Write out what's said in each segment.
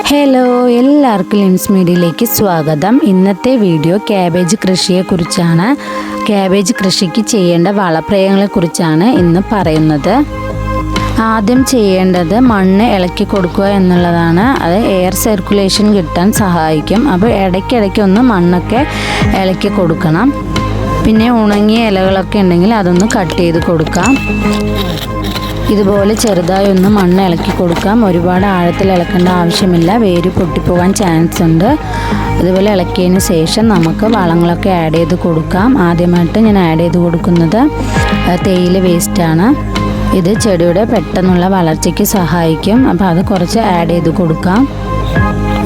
Hello, എല്ലാവർക്കും limbs മീഡിയയിലേക്ക് സ്വാഗതം. ഇന്നത്തെ വീഡിയോ ക്യാബേജ് കൃഷിയെക്കുറിച്ചാണ്. ക്യാബേജ് കൃഷിക്ക് ചെയ്യേണ്ട വളപ്രയോഗങ്ങളെക്കുറിച്ചാണ് ഇന്ന് പറയുന്നത്. ആദ്യം ചെയ്യേണ്ടത് മണ്ണ് ഇളക്കി കൊടുക്കുക എന്നുള്ളതാണ്. അത് എയർ സർക്കുലേഷൻ കിട്ടാൻ സഹായിക്കും. അപ്പോൾ ഇടയ്ക്കിടയ്ക്ക് ഒന്ന് മണ്ണൊക്കെ ഇളക്കി കൊടുക്കണം. പിന്നെ ഉണങ്ങിയ ഇലകളൊക്കെ ഉണ്ടെങ്കിൽ അതൊന്ന് കട്ട് ചെയ്ത് കൊടുക്കാം. ഇതുപോലെ ചെറുതായി ഒന്ന് മണ്ണ് ഇളക്കി കൊടുക്കാം. ഒരുപാട് ആഴത്തിൽ ഇളക്കേണ്ട ആവശ്യമില്ല, വേര് പൊട്ടിപ്പോകാൻ ചാൻസ് ഉണ്ട്. ഇതുപോലെ ഇളക്കിയതിന് ശേഷം നമുക്ക് വളങ്ങളൊക്കെ ആഡ് ചെയ്ത് കൊടുക്കാം. ആദ്യമായിട്ട് ഞാൻ ആഡ് ചെയ്ത് കൊടുക്കുന്നത് തേയില വേസ്റ്റാണ്. ഇത് ചെടിയുടെ പെട്ടെന്നുള്ള വളർച്ചയ്ക്ക് സഹായിക്കും. അപ്പോൾ അത് കുറച്ച് ആഡ് ചെയ്ത് കൊടുക്കാം.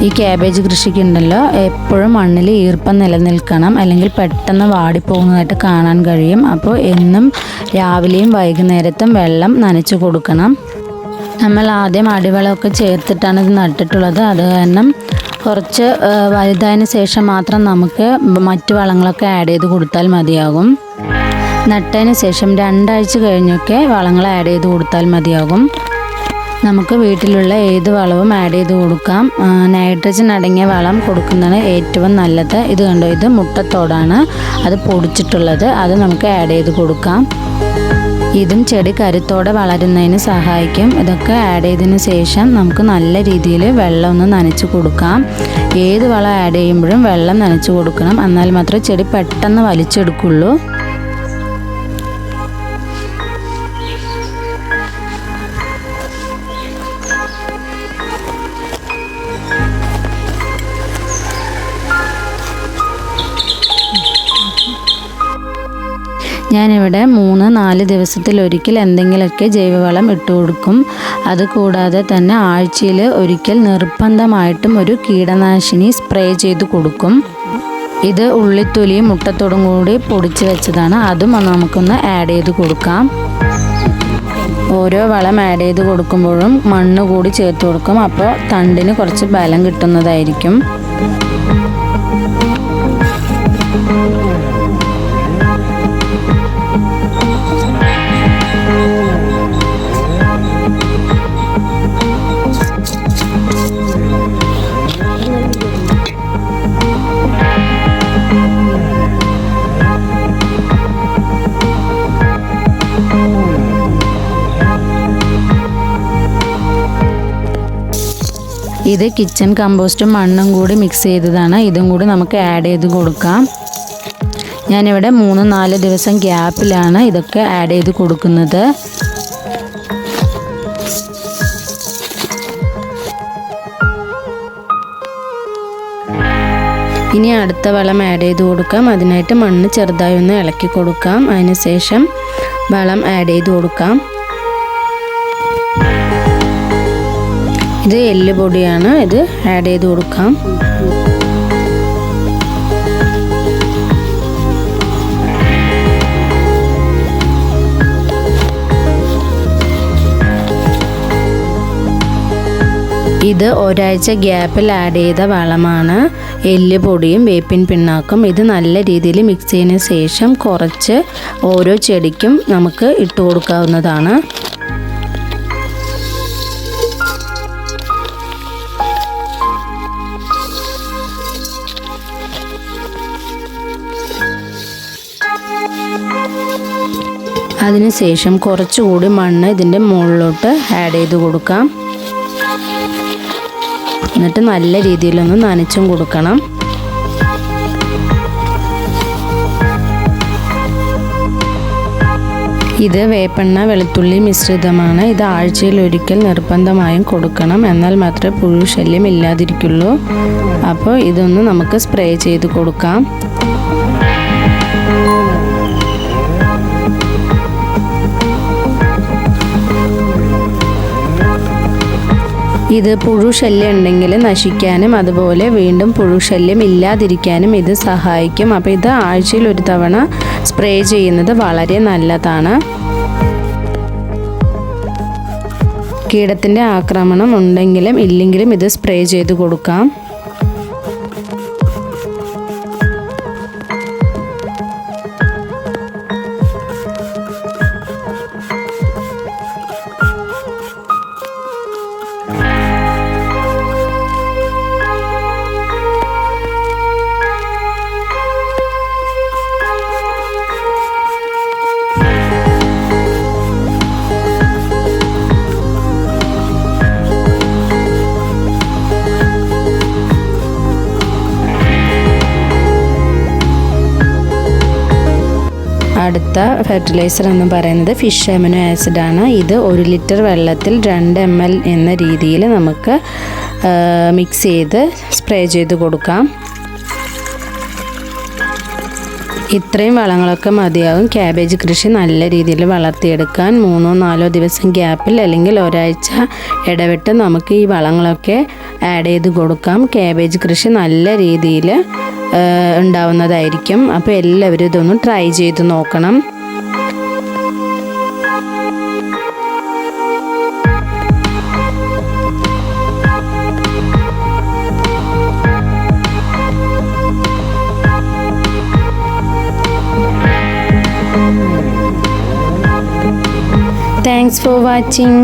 ഈ ക്യാബേജ് കൃഷിക്കുണ്ടല്ലോ എപ്പോഴും മണ്ണിൽ ഈർപ്പം നിലനിൽക്കണം, അല്ലെങ്കിൽ പെട്ടെന്ന് വാടിപ്പോകുന്നതായിട്ട് കാണാൻ കഴിയും. അപ്പോൾ എന്നും രാവിലെയും വൈകുന്നേരത്തും വെള്ളം നനച്ചു കൊടുക്കണം. നമ്മൾ ആദ്യം അടിവളമൊക്കെ ചേർത്തിട്ടാണ് ഇത് നട്ടിട്ടുള്ളത്. അത് കാരണം കുറച്ച് വലുതായതിന് ശേഷം മാത്രം നമുക്ക് മറ്റു വളങ്ങളൊക്കെ ആഡ് ചെയ്ത് കൊടുത്താൽ മതിയാകും. നട്ടതിന് ശേഷം 2 ആഴ്ച കഴിഞ്ഞൊക്കെ വളങ്ങൾ ആഡ് ചെയ്ത് കൊടുത്താൽ മതിയാകും. നമുക്ക് വീട്ടിലുള്ള ഏത് വളവും ആഡ് ചെയ്ത് കൊടുക്കാം. നൈട്രജൻ അടങ്ങിയ വളം കൊടുക്കുന്നതാണ് ഏറ്റവും നല്ലത്. ഇത് കണ്ടോ, ഇത് മുട്ടത്തോടാണ്, അത് പൊടിച്ചിട്ടുള്ളത്. അത് നമുക്ക് ആഡ് ചെയ്ത് കൊടുക്കാം. ഇതും ചെടി കരുത്തോടെ വളരുന്നതിന് സഹായിക്കും. ഇതൊക്കെ ആഡ് ചെയ്തതിന് ശേഷം നമുക്ക് നല്ല രീതിയിൽ വെള്ളം ഒന്ന് നനച്ച് കൊടുക്കാം. ഏത് വളം ആഡ് ചെയ്യുമ്പോഴും വെള്ളം നനച്ച് കൊടുക്കണം, എന്നാൽ മാത്രമേ ചെടി പെട്ടെന്ന് വലിച്ചെടുക്കുള്ളൂ. ഞാനിവിടെ 3-4 ദിവസത്തിലൊരിക്കൽ എന്തെങ്കിലുമൊക്കെ ജൈവവളം ഇട്ട് കൊടുക്കും. അതുകൂടാതെ തന്നെ ആഴ്ചയിൽ ഒരിക്കൽ നിർബന്ധമായിട്ടും ഒരു കീടനാശിനി സ്പ്രേ ചെയ്ത് കൊടുക്കും. ഇത് ഉള്ളിത്തൊലിയും മുട്ടത്തോടും കൂടി പൊടിച്ച് വെച്ചതാണ്. അതും നമുക്കൊന്ന് ആഡ് ചെയ്ത് കൊടുക്കാം. ഓരോ വളം ആഡ് ചെയ്ത് കൊടുക്കുമ്പോഴും മണ്ണ് കൂടി ചേർത്ത് കൊടുക്കും. അപ്പോൾ തണ്ടിന് കുറച്ച് ബലം കിട്ടുന്നതായിരിക്കും. ഇത് കിച്ചൺ കമ്പോസ്റ്റും മണ്ണും കൂടി മിക്സ് ചെയ്തതാണ്. ഇതും കൂടി നമുക്ക് ആഡ് ചെയ്ത് കൊടുക്കാം. ഞാനിവിടെ 3-4 ദിവസം ഗ്യാപ്പിലാണ് ഇതൊക്കെ ആഡ് ചെയ്ത് കൊടുക്കുന്നത്. ഇനി അടുത്ത വളം ആഡ് ചെയ്ത് കൊടുക്കാം. അതിനായിട്ട് മണ്ണ് ചെറുതായി ഒന്ന് ഇളക്കി കൊടുക്കാം. അതിനുശേഷം വളം ആഡ് ചെയ്ത് കൊടുക്കാം. ഇത് എല്ലുപൊടിയാണ്, ഇത് ആഡ് ചെയ്ത് കൊടുക്കാം. ഇത് ഒരാഴ്ച ഗ്യാപ്പിൽ ആഡ് ചെയ്ത വളമാണ്. എല്ലുപൊടിയും വേപ്പിൻ പിണ്ണാക്കും. ഇത് നല്ല രീതിയിൽ മിക്സ് ചെയ്തതിന് ശേഷം കുറച്ച് ഓരോ ചെടിക്കും നമുക്ക് ഇട്ട് കൊടുക്കാവുന്നതാണ്. അതിനുശേഷം കുറച്ചുകൂടി മണ്ണ് ഇതിൻ്റെ മുകളിലോട്ട് ആഡ് ചെയ്ത് കൊടുക്കാം. എന്നിട്ട് നല്ല രീതിയിലൊന്ന് നനച്ചും കൊടുക്കണം. ഇത് വേപ്പെണ്ണ വെളുത്തുള്ളി മിശ്രിതമാണ്. ഇത് ആഴ്ചയിൽ ഒരിക്കൽ നിർബന്ധമായും കൊടുക്കണം, എന്നാൽ മാത്രമേ പുഴു ശല്യം ഇല്ലാതിരിക്കുള്ളൂ. അപ്പോൾ ഇതൊന്ന് നമുക്ക് സ്പ്രേ ചെയ്ത് കൊടുക്കാം. ഇത് പുഴുശല്യം ഉണ്ടെങ്കിൽ നശിക്കാനും അതുപോലെ വീണ്ടും പുഴുശല്യം ഇല്ലാതിരിക്കാനും ഇത് സഹായിക്കും. അപ്പോൾ ഇത് ആഴ്ചയിൽ ഒരു തവണ സ്പ്രേ ചെയ്യുന്നത് വളരെ നല്ലതാണ്. കീടത്തിൻ്റെ ആക്രമണം ഉണ്ടെങ്കിലും ഇല്ലെങ്കിലും ഇത് സ്പ്രേ ചെയ്ത് കൊടുക്കാം. അടുത്ത ഫെർട്ടിലൈസർ എന്ന് പറയുന്നത് ഫിഷ് അമിനോ ആസിഡാണ്. ഇത് 1 ലിറ്റർ വെള്ളത്തിൽ 2 ml എന്ന രീതിയിൽ നമുക്ക് മിക്സ് ചെയ്ത് സ്പ്രേ ചെയ്ത് കൊടുക്കാം. ഇത്രയും വളങ്ങളൊക്കെ മതിയാകും ക്യാബേജ് കൃഷി നല്ല രീതിയിൽ വളർത്തിയെടുക്കാൻ. 3-4 ദിവസം ഗ്യാപ്പിൽ അല്ലെങ്കിൽ ഒരാഴ്ച ഇടവിട്ട് നമുക്ക് ഈ വളങ്ങളൊക്കെ ആഡ് ചെയ്ത് കൊടുക്കാം. ക്യാബേജ് കൃഷി നല്ല രീതിയിൽ ഉണ്ടാവുന്നതായിരിക്കും. അപ്പോൾ എല്ലാവരും ഇതൊന്ന് ട്രൈ ചെയ്ത് നോക്കണം. Thanks for watching.